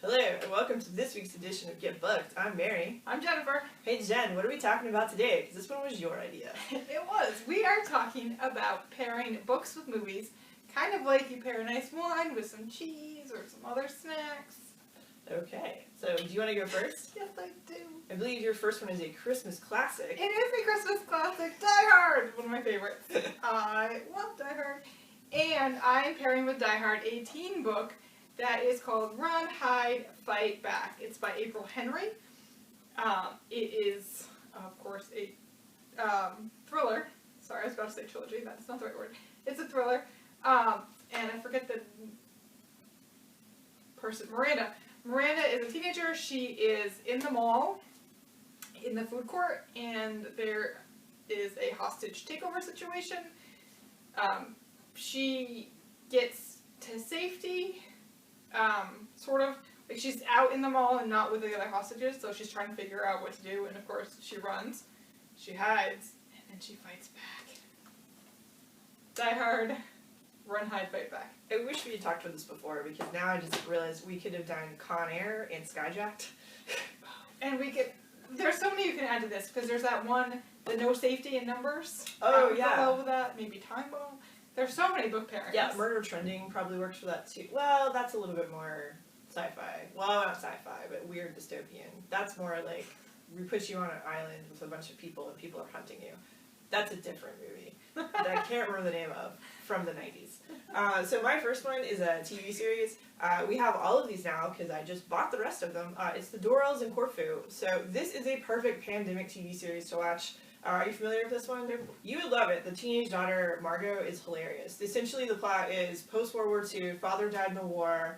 Hello, and welcome to this week's edition of Get Booked. I'm Mary. I'm Jennifer. Hey Jen, what are we talking about today? Because this one was your idea. It was. We are talking about pairing books with movies, kind of like you pair a nice wine with some cheese or some other snacks. Okay, so do you want to go first? Yes, I do. I believe your first one is a Christmas classic. It is a Christmas classic, Die Hard, one of my favorites. I love Die Hard. And I'm pairing with Die Hard a teen book that is called Run, Hide, Fight Back. It's by April Henry. It is, of course, a thriller. Sorry, I was about to say trilogy. That's not the right word. It's a thriller. And I forget the person. Miranda. Miranda is a teenager. She is in the mall, in the food court, and there is a hostage takeover situation. She gets to safety. Sort of, like she's out in the mall and not with the other hostages, so she's trying to figure out what to do, and of course she runs, she hides, and then she fights back. Die Hard, Run, Hide, Fight Back. I wish we had talked about this before, because now I just realized we could have done Con Air and Skyjacked. And we could, there's so many you can add to this, because there's that one, the no safety in numbers. Oh, yeah. With that, maybe Time Bomb. There's so many book pairings. Yeah, Murder Trending probably works for that too. Well, that's a little bit more sci-fi. Well, not sci-fi, but weird dystopian. That's more like we put you on an island with a bunch of people and people are hunting you. That's a different movie that I can't remember the name of from the 90s. So my first one is a TV series. We have all of these now because I just bought the rest of them. It's the Durrells and Corfu. So this is a perfect pandemic TV series to watch. Are you familiar with this one? You would love it. The teenage daughter, Margaret, is hilarious. Essentially, the plot is post-World War II, father died in the war,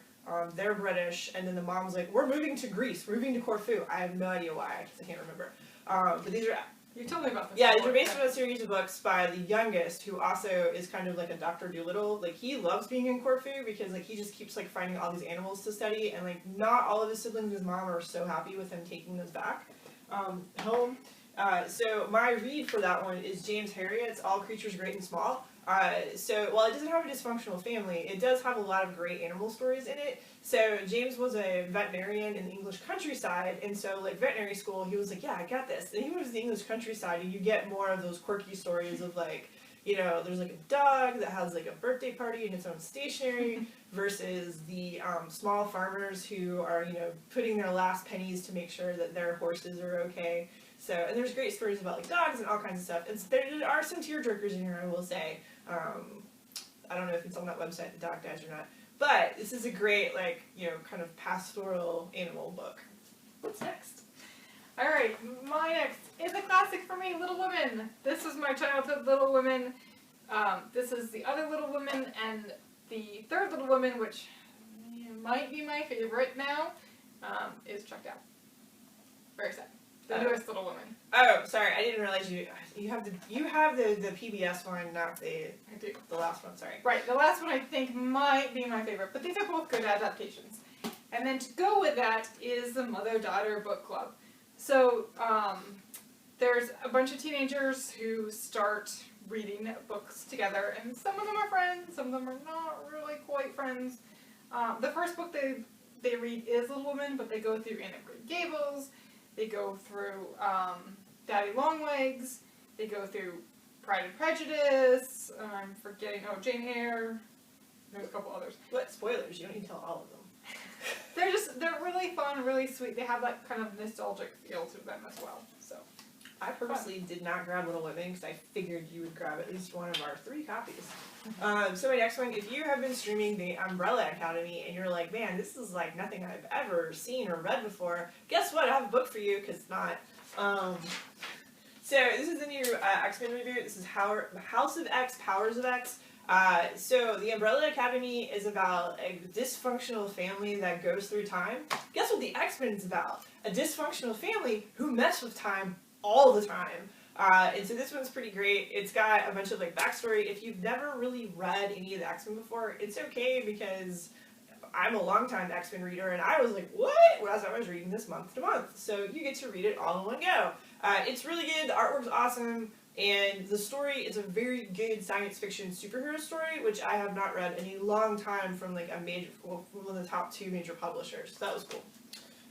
they're British, and then the mom's like, we're moving to Greece, we're moving to Corfu. I have no idea why, because I can't remember. But these are... You told me about this. Yeah, these are based on a series of books by the youngest, who also is kind of like a Dr. Dolittle. Like, he loves being in Corfu because, like, he just keeps, like, finding all these animals to study, and, like, not all of his siblings and his mom are so happy with him taking those back home. So my read for that one is James Herriot's All Creatures Great and Small. So while it doesn't have a dysfunctional family, it does have a lot of great animal stories in it. So James was a veterinarian in the English countryside, and so like veterinary school, he was like, yeah, I got this. And he moves to the English countryside, and you get more of those quirky stories of like, you know, there's like a dog that has like a birthday party in its own stationery versus the small farmers who are, you know, putting their last pennies to make sure that their horses are okay. So, and there's great stories about like dogs and all kinds of stuff. And there are some tearjerkers in here, I will say. I don't know if it's on that website, the dog dies or not. But this is a great, like, you know, kind of pastoral animal book. What's next? Alright, my next is a classic for me, Little Women. This was my childhood, Little Women. This is the other Little Women, and the third Little Women, which might be my favorite now, is Chucked Out. Very sad. The newest Little Women. Oh, sorry, I didn't realize you have the PBS one, not the last one. Sorry. Right, the last one I think might be my favorite, but these are both good adaptations. And then to go with that is the Mother-Daughter Book Club. So there's a bunch of teenagers who start reading books together, and some of them are friends, some of them are not really quite friends. The first book they read is Little Women, but they go through Anne of Green Gables. They go through Daddy Longlegs. They go through Pride and Prejudice. I'm forgetting, Jane Eyre. There's a couple others. What? Spoilers, you don't need to tell all of them. They're really fun, really sweet. They have that kind of nostalgic feel to them as well. So, I purposely did not grab Little Women because I figured you would grab at least one of our 3 copies. So my next one, if you have been streaming the Umbrella Academy and you're like, man, this is like nothing I've ever seen or read before, guess what? I have a book for you because it's not. So this is the new X-Men reboot. This is House of X, Powers of X. So the Umbrella Academy is about a dysfunctional family that goes through time. Guess what the X-Men is about? A dysfunctional family who mess with time all the time. And so this one's pretty great. It's got a bunch of like backstory. If you've never really read any of the X-Men before, it's okay because I'm a longtime X-Men reader and I was like, what? Well, as I was reading this month to month. So you get to read it all in one go. It's really good. The artwork's awesome. And the story is a very good science fiction superhero story, which I have not read in a long time from like one of the top 2 major publishers. So that was cool.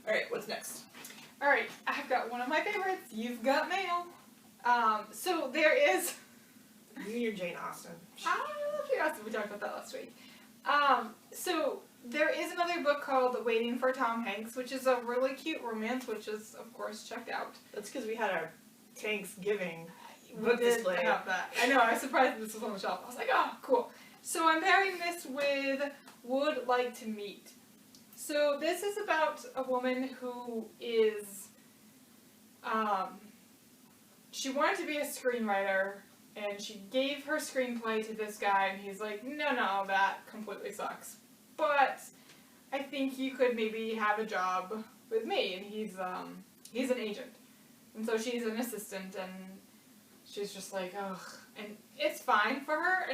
All right, what's next? All right, I've got one of my favorites. You've got mail. So there is. You and your Jane Austen. Jane Austen. We talked about that last week. So there is another book called Waiting for Tom Hanks, which is a really cute romance, which is of course checked out. That's because we had our Thanksgiving We book did display. have that. I know. I was surprised that this was on the shelf. I was like, oh, cool. So I'm pairing this with Would Like to Meet. So this is about a woman who is, she wanted to be a screenwriter, and she gave her screenplay to this guy, and he's like, no, that completely sucks. But I think you could maybe have a job with me, and he's an agent. And so she's an assistant, and she's just like, ugh. And it's fine for her,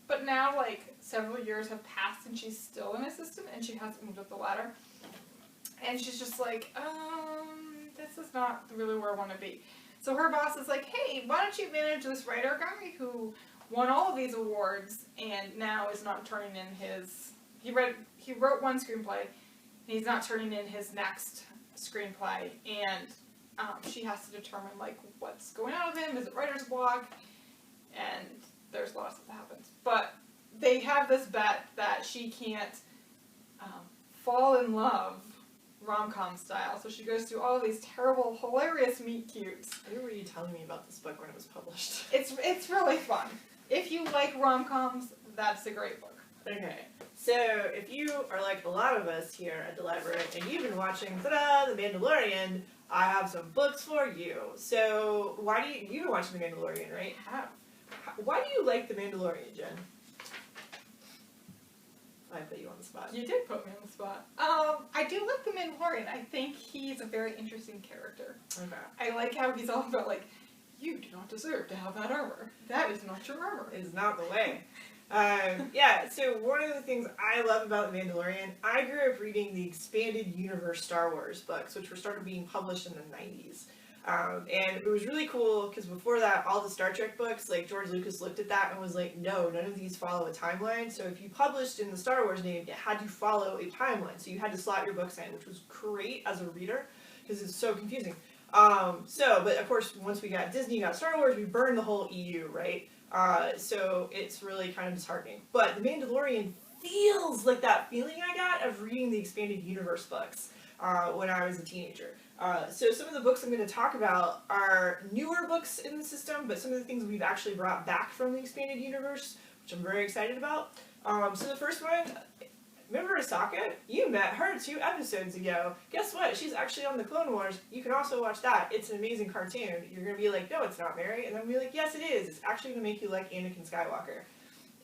but now, like, several years have passed, and she's still an assistant, and she hasn't moved up the ladder. And she's just like, this is not really where I want to be. So her boss is like, hey, why don't you manage this writer guy who won all of these awards, and now is not turning in his, he wrote one screenplay, and he's not turning in his next screenplay, and she has to determine, like, what's going on with him, is it writer's block, and there's a lot of stuff that happens. But they have this bet that she can't fall in love rom-com style, so she goes through all of these terrible, hilarious meet-cutes. I remember you telling me about this book when it was published. It's really fun. If you like rom-coms, that's a great book. Okay, so if you are like a lot of us here at the library, and you've been watching, ta-da, The Mandalorian, I have some books for you. So, you've been watching The Mandalorian, right? I have. Why do you like The Mandalorian, Jen? I put you on the spot. You did put me on the spot. I do like the Mandalorian. I think he's a very interesting character. Okay. I like how he's all about, like, you do not deserve to have that armor. That is not your armor. It is not the way. Yeah, so one of the things I love about The Mandalorian, I grew up reading the Expanded Universe Star Wars books, which were started being published in the 90s. And it was really cool because before that, all the Star Trek books, like George Lucas looked at that and was like, no, none of these follow a timeline. So if you published in the Star Wars name, it had to follow a timeline. So you had to slot your books in, which was great as a reader because it's so confusing. But of course, once we got Disney, got Star Wars, we burned the whole EU, right? So it's really kind of disheartening. But The Mandalorian feels like that feeling I got of reading the Expanded Universe books when I was a teenager. So some of the books I'm going to talk about are newer books in the system, but some of the things we've actually brought back from the Expanded Universe, which I'm very excited about. So the first one, remember Ahsoka? You met her 2 episodes ago. Guess what? She's actually on the Clone Wars. You can also watch that. It's an amazing cartoon. You're going to be like, no, it's not, Mary. And then we'll be like, yes, it is. It's actually going to make you like Anakin Skywalker.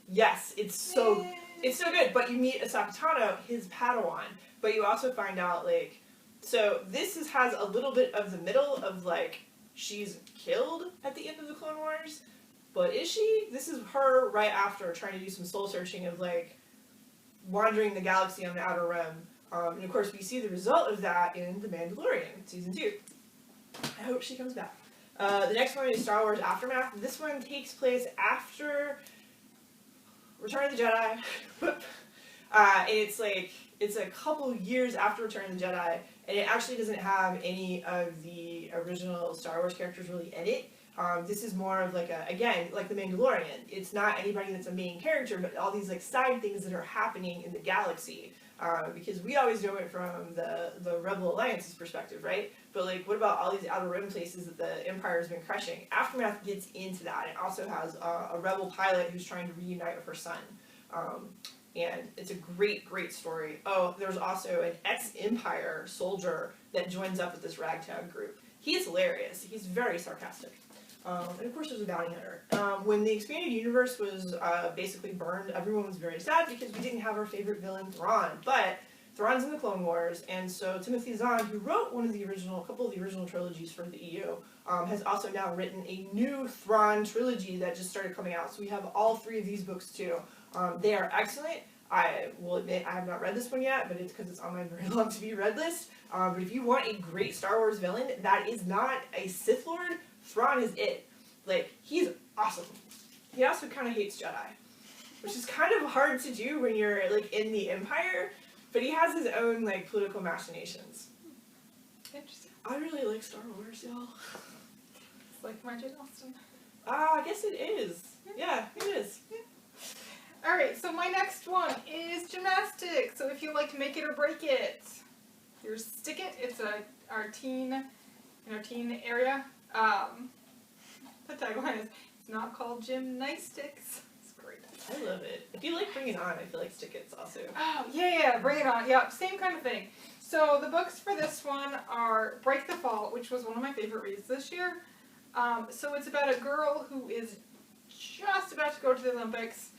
Yes, it's so good. But you meet Ahsoka Tano, his Padawan. But you also find out, like, so this has a little bit of the middle of, like, she's killed at the end of the Clone Wars. But is she? This is her right after trying to do some soul searching of, like, wandering the galaxy on the Outer Rim. And of course we see the result of that in The Mandalorian, Season 2. I hope she comes back. The next one is Star Wars Aftermath. This one takes place after Return of the Jedi. And it's a couple years after Return of the Jedi, and it actually doesn't have any of the original Star Wars characters really in it. This is more of like like The Mandalorian. It's not anybody that's a main character, but all these like side things that are happening in the galaxy. Because we always know it from the Rebel Alliance's perspective, right? But like, what about all these Outer Rim places that the Empire has been crushing? Aftermath gets into that. It also has a Rebel pilot who's trying to reunite with her son. And it's a great, great story. Oh, there's also an ex-Empire soldier that joins up with this ragtag group. He's hilarious. He's very sarcastic. And of course there's a bounty hunter. When the Expanded Universe was basically burned, everyone was very sad because we didn't have our favorite villain, Thrawn. But Thrawn's in the Clone Wars, and so Timothy Zahn, who wrote a couple of the original trilogies for the EU, has also now written a new Thrawn trilogy that just started coming out. So we have all 3 of these books too. They are excellent. I will admit I have not read this one yet, but it's because it's on my very long to be read list. But if you want a great Star Wars villain that is not a Sith Lord, Thrawn is it. Like, he's awesome. He also kind of hates Jedi, which is kind of hard to do when you're, like, in the Empire, but he has his own, like, political machinations. Interesting. I really like Star Wars, y'all. It's like my Johnston. I guess it is. Yeah, it is. Alright, so my next one is Gymnastics. So if you like Make It or Break It, here's Stick It. It's our teen area. The tagline is, it's not called Gymnastics. It's great. I love it. If you like Bring It On, I feel like Stick It's also. Oh, yeah, Bring It On. Yeah, same kind of thing. So the books for this one are Break the Fall, which was one of my favorite reads this year. So it's about a girl who is just about to go to the Olympics.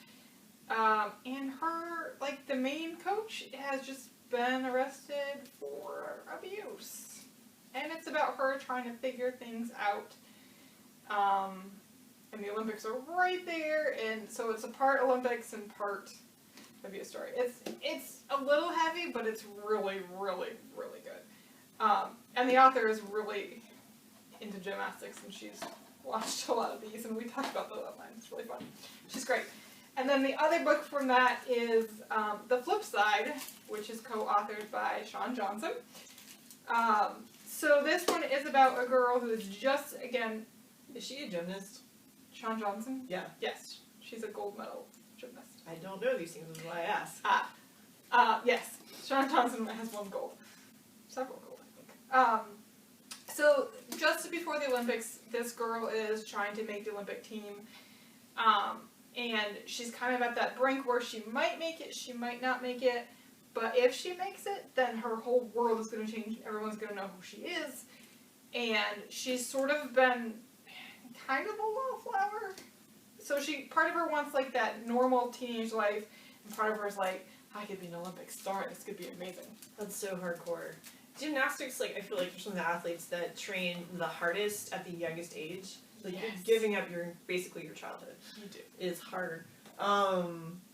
And her, like, the main coach has just been arrested for abuse. And it's about her trying to figure things out. And the Olympics are right there, and so it's a part Olympics and part abuse story. It's a little heavy, but it's really, really, really good. And the author is really into gymnastics, and she's watched a lot of these, and we talked about those online. It's really fun. She's great. And then the other book from that is The Flip Side, which is co-authored by Shawn Johnston. So this one is about a girl who is just, again... Is she a gymnast? Shawn Johnston? Yeah. Yes. She's a gold medal gymnast. I don't know these things, is why I asked. Yes. Shawn Johnston has one gold. Several gold, I think. So just before the Olympics, this girl is trying to make the Olympic team. And she's kind of at that brink where she might make it, she might not make it. But if she makes it, then her whole world is going to change. Everyone's going to know who she is. And she's sort of been kind of a wallflower. So part of her wants, like, that normal teenage life, and part of her is like, I could be an Olympic star, this could be amazing. That's so hardcore. Gymnastics, like, I feel like, are some of the athletes that train the hardest at the youngest age. Like, Yes. you're giving up basically your childhood. You do. It's hard.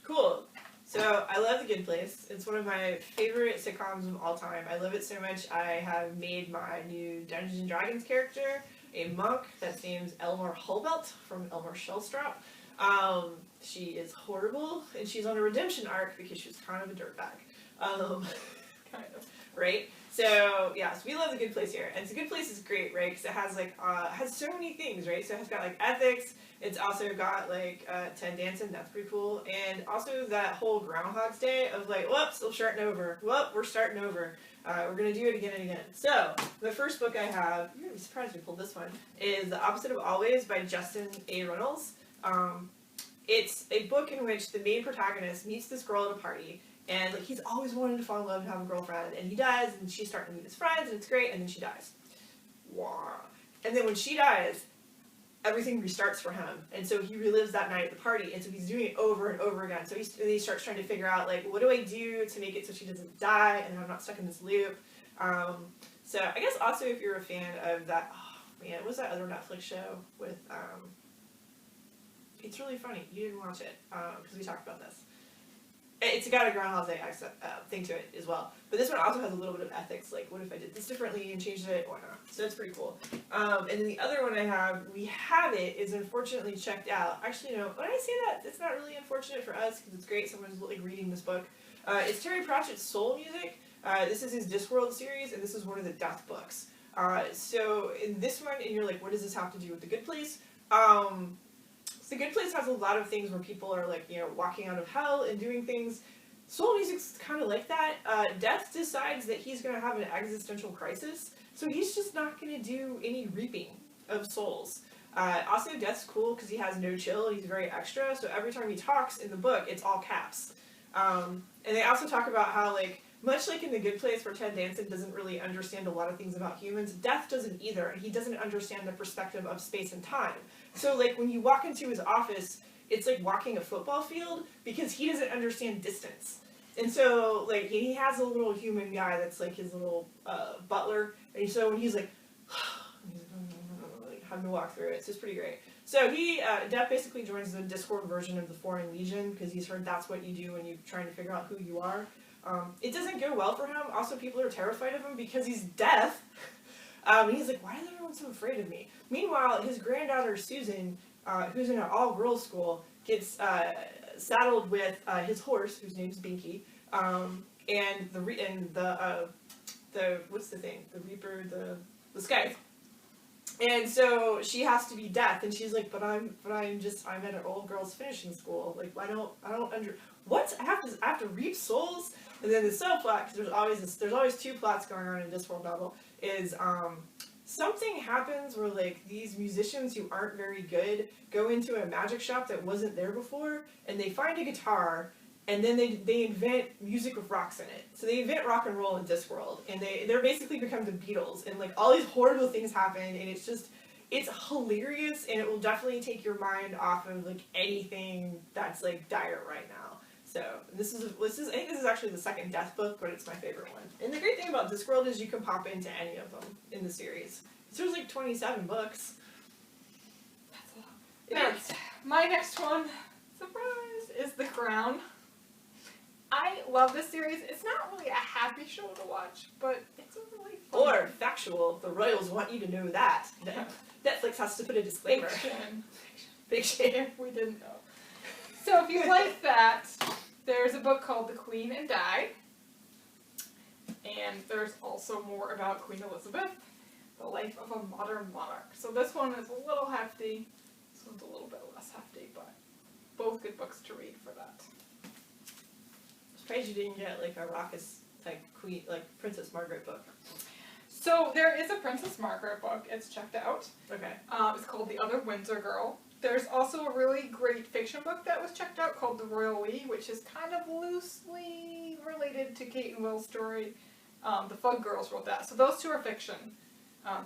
Cool. So, I love The Good Place. It's one of my favorite sitcoms of all time. I love it so much, I have made my new Dungeons & Dragons character a monk that's named Elmore Hulbelt from Elmore Shellstrop. She is horrible, and she's on a redemption arc because she's kind of a dirtbag. Kind of. Right? So, yeah, so we love The Good Place here. And The Good Place is great, right? Because it has, like, has so many things, right? So it's got, like, ethics. It's also got, like, Ted Danson. That's pretty cool. And also that whole Groundhog's Day of, like, whoops, we're starting over. Whoop, we're starting over. We're going to do it again and again. So, the first book I have, you're going to be surprised we pulled this one, is The Opposite of Always by Justin A. Reynolds. It's a book in which the main protagonist meets this girl at a party. And, like, he's always wanted to fall in love and have a girlfriend, and he does, and she's starting to meet his friends, and it's great, and then she dies. Wow. And then when she dies, everything restarts for him, and so he relives that night at the party, and so he's doing it over and over again. So he starts trying to figure out, like, what do I do to make it so she doesn't die, and I'm not stuck in this loop. So I guess also if you're a fan of that, oh man, what was that other Netflix show with, it's really funny, you didn't watch it, because we talked about this. It's got a Groundhog Day thing to it as well. But this one also has a little bit of ethics, like what if I did this differently and changed it or not. So that's pretty cool. And then the other one I have, We Have It, is unfortunately checked out. Actually, no, when I say that, it's not really unfortunate for us because it's great. Someone's like reading this book. It's Terry Pratchett's Soul Music. This is his Discworld series, and this is one of the death books. So in this one, and you're like, what does this have to do with The Good Place? The Good Place has a lot of things where people are, like, you know, walking out of hell and doing things. Soul music's kind of like that. Death decides that he's going to have an existential crisis, so he's just not going to do any reaping of souls. Also, Death's cool because he has no chill, he's very extra, so every time he talks in the book, it's all caps. And they also talk about how, like, much like in The Good Place where Ted Danson doesn't really understand a lot of things about humans, Death doesn't either, and he doesn't understand the perspective of space and time. So, like, when you walk into his office, it's like walking a football field because he doesn't understand distance. And so, like, he has a little human guy that's, like, his little butler, and so when he's like, having to walk through it, so it's pretty great. So Death basically joins the Discord version of the Foreign Legion because he's heard that's what you do when you're trying to figure out who you are. It doesn't go well for him. Also, people are terrified of him because he's deaf. And he's like, why is everyone so afraid of me? Meanwhile, his granddaughter Susan, who's in an all-girls school, gets saddled with his horse, whose name's Binky, and the what's the thing? The Reaper, the Scythe. And so she has to be Death, and she's like, I'm at an all-girls finishing school. Like, I don't what's after Reap Souls? And then the subplot, because there's always two plots going on in this world novel, is something happens where like these musicians who aren't very good go into a magic shop that wasn't there before, and they find a guitar, and then they invent music with rocks in it. So they invent rock and roll in Discworld, and they're basically become the Beatles, and like all these horrible things happen, and it's hilarious, and it will definitely take your mind off of like anything that's like dire right now. So I think this is actually the second Death book, but it's my favorite one. And the great thing about Discworld is you can pop into any of them in the series. So there's like 27 books. That's a lot. My next one, surprise, is The Crown. I love this series. It's not really a happy show to watch, but it's a really fun Or factual, the royals want you to know that. Netflix has to put a disclaimer. Big shame. If we didn't know. So if you like that, there's a book called The Queen and I. And there's also more about Queen Elizabeth, the life of a modern monarch. So this one is a little hefty. This one's a little bit less hefty, but both good books to read for that. I'm surprised you didn't get like a raucous Princess Margaret book. So there is a Princess Margaret book. It's checked out. Okay. It's called The Other Windsor Girl. There's also a really great fiction book that was checked out called The Royal We, which is kind of loosely related to Kate and Will's story. The Fug Girls wrote that. So those two are fiction.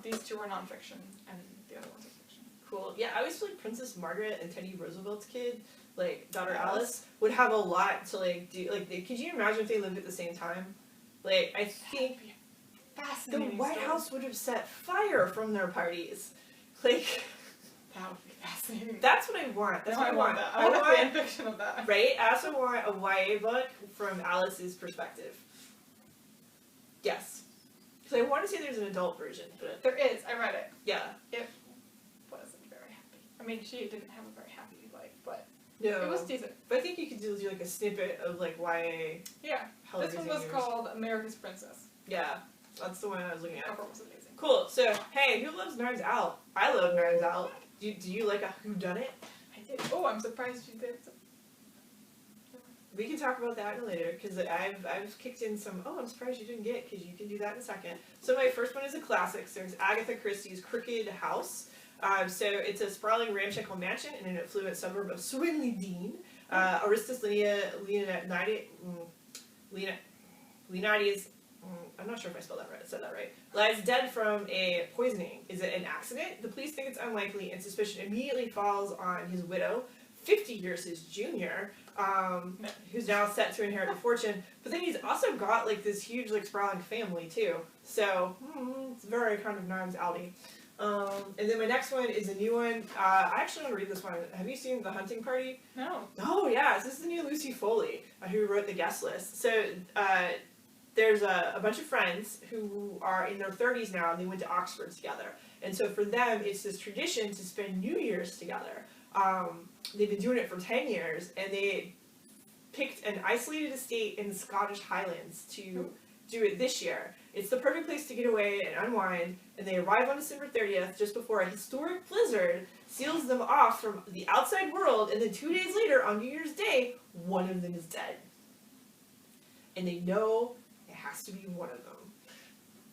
These two are nonfiction, and the other ones are fiction. Cool. Yeah, I always feel like Princess Margaret and Teddy Roosevelt's kid, like daughter Alice, would have a lot to like do. Like, could you imagine if they lived at the same time? Like, I think the White House would have set fire from their parties. Like, that would be fascinating. that's what I want. That's what I want. That. I want fan fiction of that. Right? I also want a YA book from Alice's perspective. Yes. Because I want to say there's an adult version, but there is. I read it. Yeah. It wasn't very happy. I mean, she didn't have a very happy life, but no. it was decent. But I think you could do like a snippet of like YA. Yeah. This one was called America's Princess. Yeah. That's the one I was looking at. Cover was amazing. Cool. So, hey, who loves Knives Out? I love Knives Out. Do you like a whodunit? I did. Oh, I'm surprised you did. We can talk about that later, because I've kicked in some, I'm surprised you didn't get, because you can do that in a second. So my first one is a classic. So it's Agatha Christie's Crooked House. So it's a sprawling ramshackle mansion in an affluent suburb of Swinley Aristus Leonidas, I'm not sure if I said that right, lies dead from a poisoning. Is it an accident? The police think it's unlikely, and suspicion immediately falls on his widow, 50 years his junior, who's now set to inherit the fortune. But then he's also got like this huge like sprawling family too. So it's very kind of Knives Outy. And then my next one is a new one. I actually want to read this one. Have you seen The Hunting Party? No. Oh yeah, this is the new Lucy Foley, who wrote the guest list. So there's a bunch of friends who are in their 30s now, and they went to Oxford together. And so for them, it's this tradition to spend New Year's together. They've been doing it for 10 years, and they picked an isolated estate in the Scottish Highlands to do it this year. It's the perfect place to get away and unwind, and they arrive on December 30th, just before a historic blizzard seals them off from the outside world, and then 2 days later, on New Year's Day, one of them is dead. And they know it has to be one of them.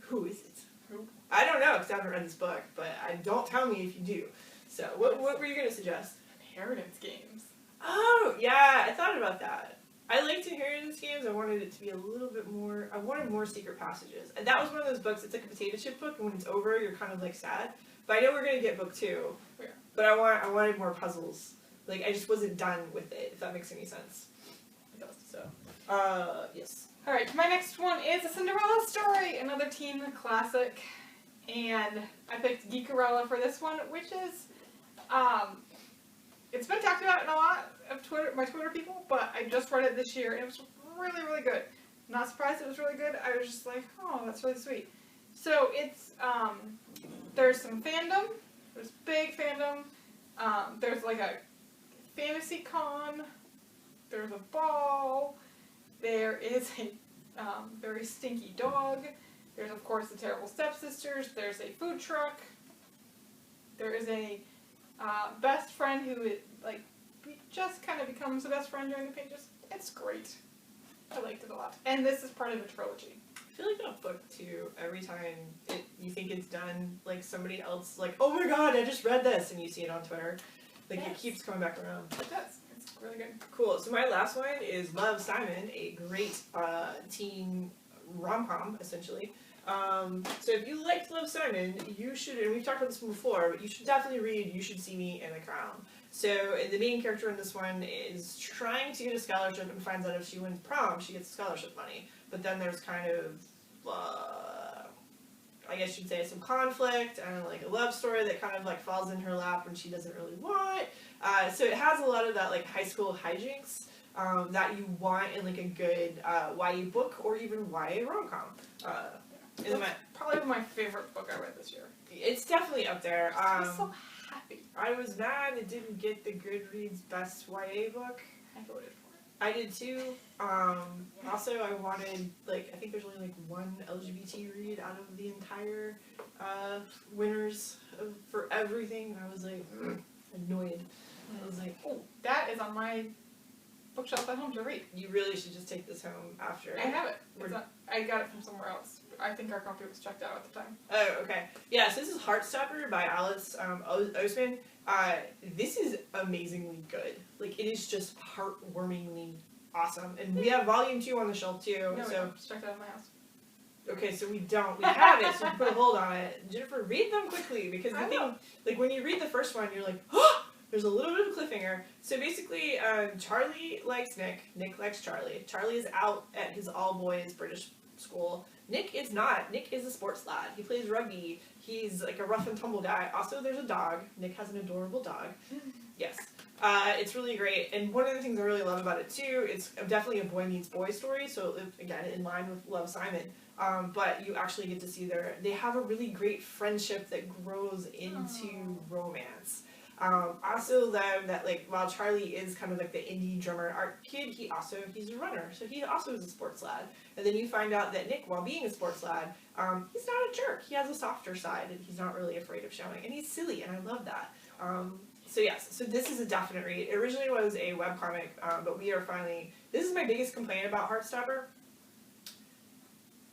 Who is it? Who? I don't know, because I haven't read this book, but don't tell me if you do. So, what were you going to suggest? Inheritance Games. Oh, yeah, I thought about that. I liked Inheritance Games. I wanted it to be a little bit more, I wanted more secret passages. And that was one of those books, it's like a potato chip book, and when it's over, you're kind of like sad. But I know we're going to get book 2. Yeah. But I wanted more puzzles. Like, I just wasn't done with it, if that makes any sense. It does. So, yes. Alright, my next one is a Cinderella story, another teen classic. And I picked Geekerella for this one, which is, it's been talked about in a lot of my Twitter people, but I just read it this year, and it was really, really good. Not surprised it was really good, I was just like, oh, that's really sweet. So it's, there's some fandom, there's big fandom, there's like a fantasy con, there's a ball, there is a very stinky dog, there's of course the terrible stepsisters, there's a food truck, there is a best friend who like just kind of becomes a best friend during the pages. It's great. I liked it a lot. And this is part of a trilogy. I feel like that book too, every time you think it's done, like somebody else like, oh my god, I just read this, and you see it on Twitter. Like it keeps coming back around. It does. It's really good. Cool. So my last one is Love, Simon, a great teen rom-com, essentially. So if you liked Love, Simon, you should, and we've talked about this one before, but you should definitely read You Should See Me in the Crown. So the main character in this one is trying to get a scholarship and finds out if she wins prom, she gets scholarship money. But then there's kind of, I guess you'd say some conflict and like a love story that kind of like falls in her lap when she doesn't really want. So it has a lot of that like high school hijinks that you want in like a good YA book or even YA rom-com. It's probably my favorite book I read this year. It's definitely up there. I was so happy. I was mad it didn't get the Goodreads Best YA book. I voted for it. I did too. Also, I wanted, like, I think there's only like one LGBT read out of the entire winners for everything. And I was like, annoyed. I was like, oh, that is on my bookshelf at home to read. You really should just take this home after. I have it. I got it from somewhere else. I think our copy was checked out at the time. Oh, okay. Yeah, so this is HeartStopper by Alice Oseman. This is amazingly good. Like, it is just heartwarmingly awesome. And we have volume 2 on the shelf, too. No, so it's checked out of my house. Okay, so we don't. We have it, so put a hold on it. Jennifer, read them quickly, because the thing, like, when you read the first one, you're like, oh! There's a little bit of a cliffhanger. So basically, Charlie likes Nick. Nick likes Charlie. Charlie is out at his all-boys British school. Nick is not. Nick is a sports lad. He plays rugby. He's like a rough and tumble guy. Also, there's a dog. Nick has an adorable dog. Yes. It's really great. And one of the things I really love about it, too, it's definitely a boy meets boy story. So, again, in line with Love, Simon. But you actually get to see they have a really great friendship that grows into romance. Also that like while Charlie is kind of like the indie drummer art kid, he's a runner, so he also is a sports lad. And then you find out that Nick, while being a sports lad, he's not a jerk. He has a softer side, and he's not really afraid of showing. And he's silly, and I love that. So yes, so this is a definite read. It originally was a webcomic, but we are finally. This is my biggest complaint about HeartStopper.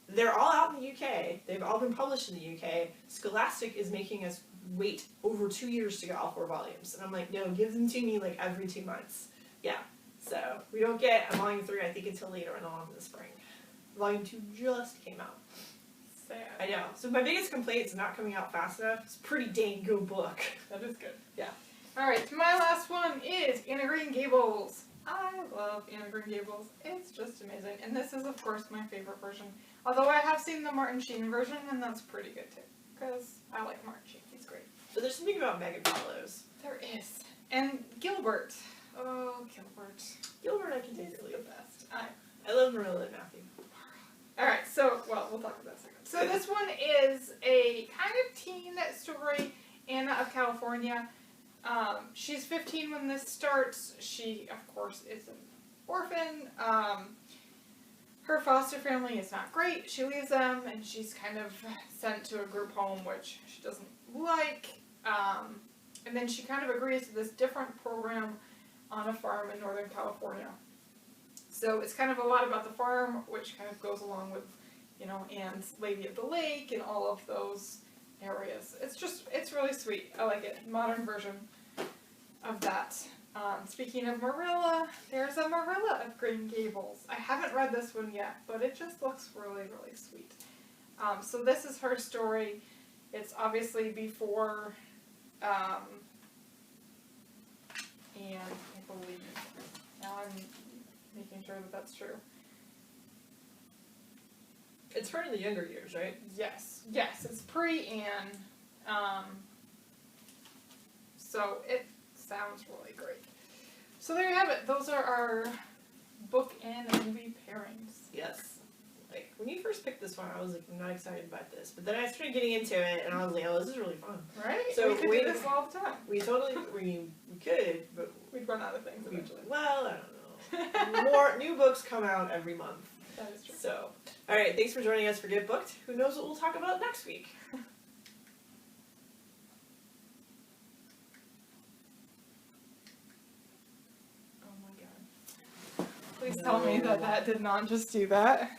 They're all out in the UK. They've all been published in the UK. Scholastic is making us wait over 2 years to get all 4 volumes. And I'm like, no, give them to me like every 2 months. Yeah. So we don't get a volume 3, I think, until later on in the spring. Volume 2 just came out. Sad. I know. So my biggest complaint is not coming out fast enough. It's a pretty dang good book. That is good. Yeah. Alright, my last one is Anna Green Gables. I love Anna Green Gables. It's just amazing. And this is, of course, my favorite version. Although I have seen the Martin Sheen version, and that's pretty good, too. Because I like Martin Sheen. He's great. But there's something about Megan Follows. There is. And Gilbert. Oh, Gilbert. Gilbert I can take He's or leave. the best. I love Marilla and Matthew. Alright, so, well, we'll talk about that in a second. So this one is a kind of teen story, Anna of California. She's 15 when this starts. She, of course, is an orphan. Her foster family is not great. She leaves them, and she's kind of sent to a group home, which she doesn't like. And then she kind of agrees to this different program on a farm in Northern California. So it's kind of a lot about the farm, which kind of goes along with, you know, Anne's Lady of the Lake and all of those areas. It's really sweet. I like it. Modern version of that. Speaking of Marilla, there's a Marilla of Green Gables. I haven't read this one yet, but it just looks really, really sweet. So this is her story. It's obviously before, and I believe, now I'm making sure that that's true. It's her in the younger years, right? Yes, it's pre-Anne, so it sounds really great. So there you have it. Those are our book and movie pairings. Yes. Like, when you first picked this one, I was like, I'm not excited about this. But then I started getting into it, and I was like, oh, this is really fun. Right? So we could do this all the time. We totally, we could, but... We'd run out of things eventually. Well, I don't know. More new books come out every month. That is true. So, alright, thanks for joining us for Get Booked. Who knows what we'll talk about next week? Please tell me that did not just do that.